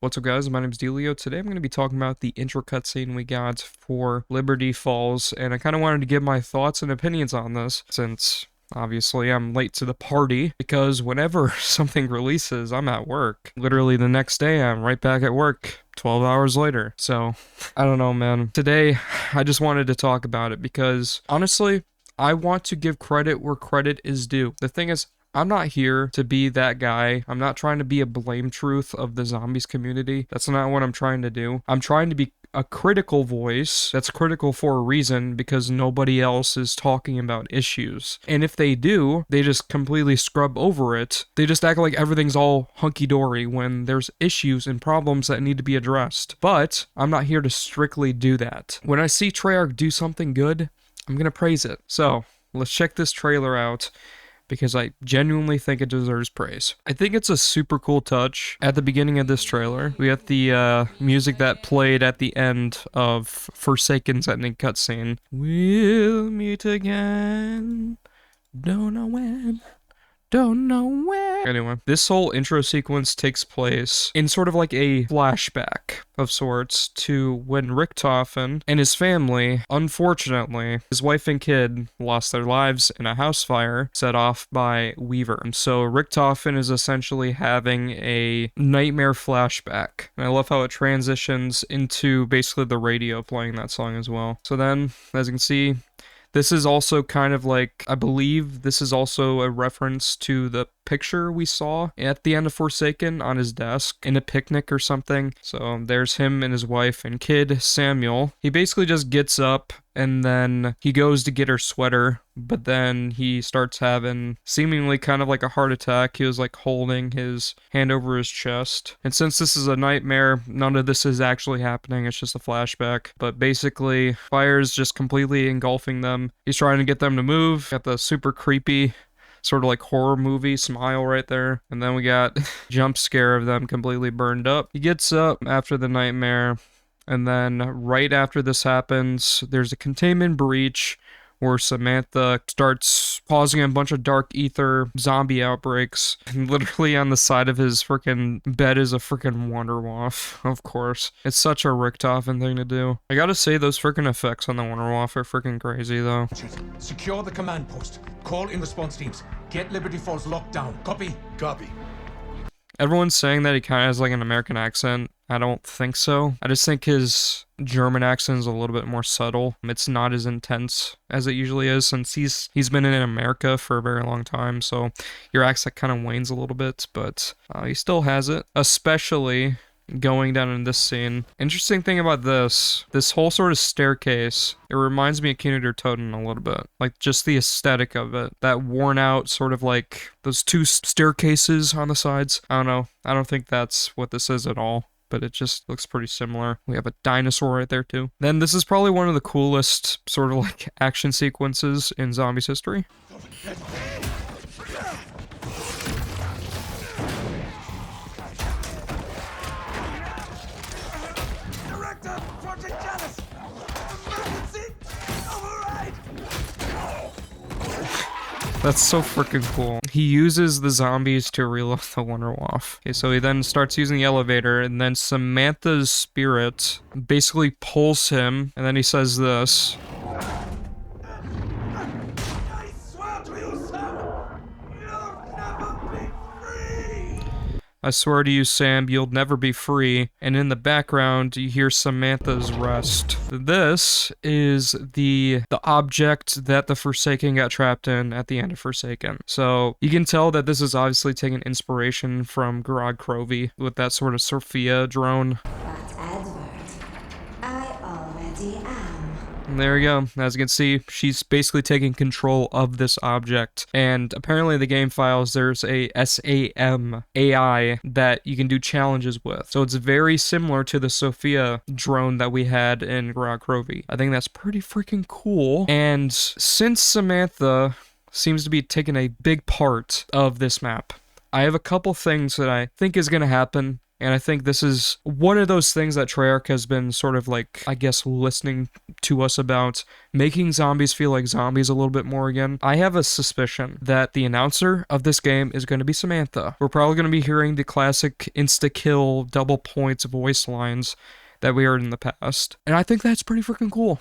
What's up, guys? My name's Delio. Today I'm going to be talking about the intro cutscene we got for Liberty Falls, and I kind of wanted to give my thoughts and opinions on this, since obviously I'm late to the party, because whenever something releases, I'm at work. Literally the next day, I'm right back at work. 12 hours later. So, I don't know, man. Today, I just wanted to talk about it because, honestly, I want to give credit where credit is due. The thing is, I'm not here to be that guy. I'm not trying to be a blame truth of the zombies community. That's not what I'm trying to do. I'm trying to be a critical voice that's critical for a reason because nobody else is talking about issues. And if they do, they just completely scrub over it. They just act like everything's all hunky-dory when there's issues and problems that need to be addressed. But I'm not here to strictly do that. When I see Treyarch do something good, I'm gonna praise it. So, let's check this trailer out, because I genuinely think it deserves praise. I think it's a super cool touch at the beginning of this trailer. We got the music that played at the end of Forsaken's ending cutscene. We'll meet again, don't know when. Don't know where. Anyway, this whole intro sequence takes place in sort of like a flashback of sorts to when Richtofen and his family, unfortunately, his wife and kid lost their lives in a house fire set off by Weaver. And so Richtofen is essentially having a nightmare flashback. And I love how it transitions into basically the radio playing that song as well. So then, as you can see, this is also kind of like, I believe this is also a reference to the picture we saw at the end of Forsaken on his desk in a picnic or something. So there's him and his wife and kid, Samuel. He basically just gets up and then he goes to get her sweater, but then he starts having seemingly kind of like a heart attack. He was like holding his hand over his chest. And since this is a nightmare, none of this is actually happening. It's just a flashback. But basically, fire's just completely engulfing them. He's trying to get them to move. Got the super creepy sort of like horror movie smile right there. And then we got jump scare of them completely burned up. He gets up after the nightmare, and then right after this happens, there's a containment breach where Samantha starts causing a bunch of dark ether zombie outbreaks. And literally on the side of his freaking bed is a freaking Wonderwaff, of course. It's such a Richtofen thing to do. I gotta say, those freaking effects on the Wonderwaff are freaking crazy, though. Secure the command post. Call in response teams. Get Liberty Falls locked down. Copy? Copy. Everyone's saying that he kind of has like an American accent. I don't think so. I just think his German accent is a little bit more subtle. It's not as intense as it usually is, since he's been in America for a very long time, so your accent kind of wanes a little bit, but he still has it, especially going down in this scene. Interesting thing about this whole sort of staircase, it reminds me of Kino der Toten a little bit. Like, just the aesthetic of it. That worn out sort of like those two staircases on the sides. I don't know. I don't think that's what this is at all, but it just looks pretty similar. We have a dinosaur right there too. Then this is probably one of the coolest sort of like action sequences in Zombies history. That's so freaking cool. He uses the zombies to reload the Wonderwaff. Okay, so he then starts using the elevator, and then Samantha's spirit basically pulls him, and then he says this. I swear to you, Sam, you'll never be free. I swear to you, Sam, you'll never be free. And in the background, you hear Samantha's rest. This is the object that the Forsaken got trapped in at the end of Forsaken. So you can tell that this is obviously taking inspiration from Grog Crovey with that sort of Sophia drone. But Edward, I already am. And there we go. As you can see, she's basically taking control of this object. And apparently in the game files, there's a SAM AI that you can do challenges with. So it's very similar to the Sophia drone that we had in Grog Crovey. I think that's pretty freaking cool. And since Samantha seems to be taking a big part of this map, I have a couple things that I think is going to happen And I think this is one of those things that Treyarch has been sort of like, I guess, listening to us about, making zombies feel like zombies a little bit more again. I have a suspicion that the announcer of this game is going to be Samantha. We're probably going to be hearing the classic insta-kill double points voice lines that we heard in the past. And I think that's pretty freaking cool.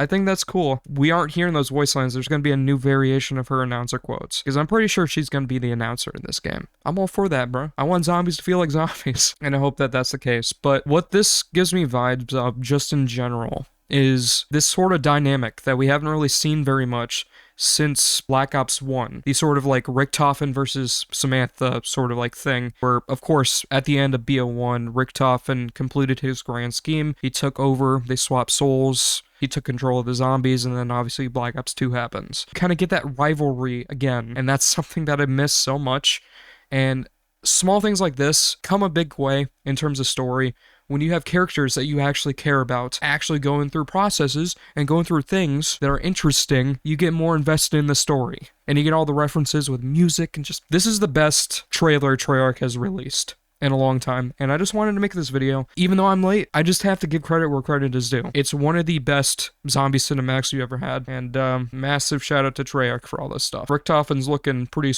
I think that's cool. We aren't hearing those voice lines. There's going to be a new variation of her announcer quotes. Because I'm pretty sure she's going to be the announcer in this game. I'm all for that, bro. I want zombies to feel like zombies. And I hope that that's the case. But what this gives me vibes of, just in general, is this sort of dynamic that we haven't really seen very much since Black Ops 1. The sort of like Richtofen versus Samantha sort of like thing, where of course at the end of BO1, Richtofen completed his grand scheme. He took over, they swapped souls, he took control of the zombies, and then obviously Black Ops 2 happens. Kind of get that rivalry again, and that's something that I miss so much. And small things like this come a big way in terms of story. When you have characters that you actually care about, actually going through processes and going through things that are interesting, you get more invested in the story. And you get all the references with music and just... This is the best trailer Treyarch has released in a long time. And I just wanted to make this video. Even though I'm late, I just have to give credit where credit is due. It's one of the best zombie cinematics you ever had. And massive shout out to Treyarch for all this stuff. Richtofen's looking pretty...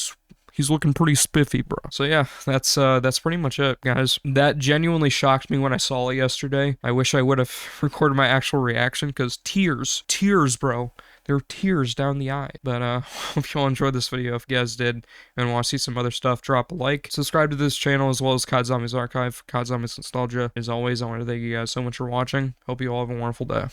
He's looking pretty spiffy, bro. So yeah, that's pretty much it, guys. That genuinely shocked me when I saw it yesterday. I wish I would have recorded my actual reaction, because tears, bro. There were tears down the eye. But hope you all enjoyed this video. If you guys did and want to see some other stuff, drop a like. Subscribe to this channel as well as COD Zombies Archive, COD Zombies Nostalgia. As always, I want to thank you guys so much for watching. Hope you all have a wonderful day.